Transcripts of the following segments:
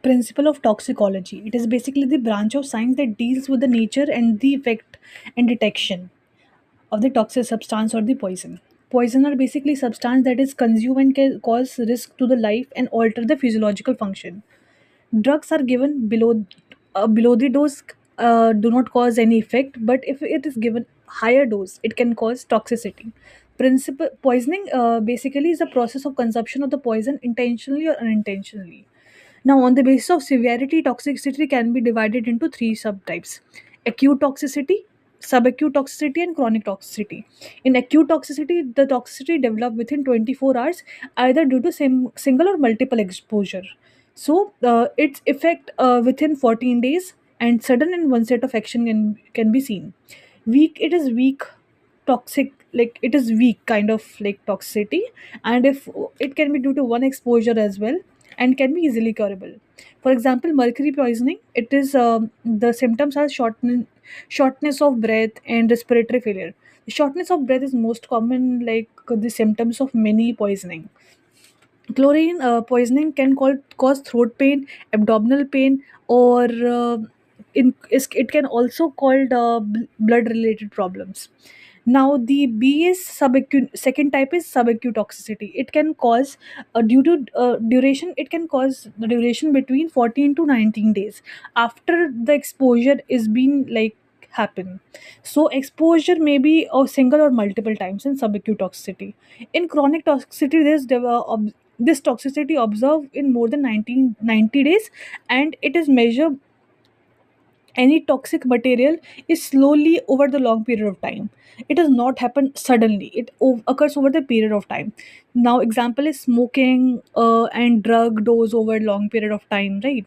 principle of toxicology. It is basically the branch of science that deals with the nature and the effect and detection of the toxic substance or the poison. Poison are basically substance that is consumed and can cause risk to the life and alter the physiological function. Drugs are given below the dose, do not cause any effect, but if it is given higher dose, it can cause toxicity. Principle poisoning basically is a process of consumption of the poison intentionally or unintentionally. Now, on the basis of severity, toxicity can be divided into three subtypes: acute toxicity, subacute toxicity, and chronic toxicity. In acute toxicity, the toxicity develop within 24 hours, either due to single or multiple exposure. So, its effect within 14 days, and sudden and one set of action can be seen. It is weak toxic, like it is weak kind of like toxicity, and if it can be due to one exposure as well, and can be easily curable. For example, mercury poisoning, it is the symptoms are shortness of breath and respiratory failure. The shortness of breath is most common, like the symptoms of many poisoning. Chlorine poisoning can cause throat pain, abdominal pain, or it can also called blood related problems. Now, the B is subacute. Second type is subacute toxicity. It can cause, due to duration, it can cause the duration between 14 to 19 days after the exposure is being like happen. So exposure may be a single or multiple times in subacute toxicity. In chronic toxicity, this toxicity observed in more than 90 days, and it is measured. Any toxic material is slowly over the long period of time. It does not happen suddenly, occurs over the period of time. Now, example is smoking and drug dose over long period of time, right?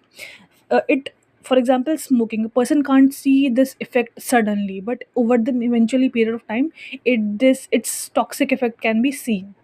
It For example, smoking, a person can't see this effect suddenly, but over the eventually period of time, its toxic effect can be seen.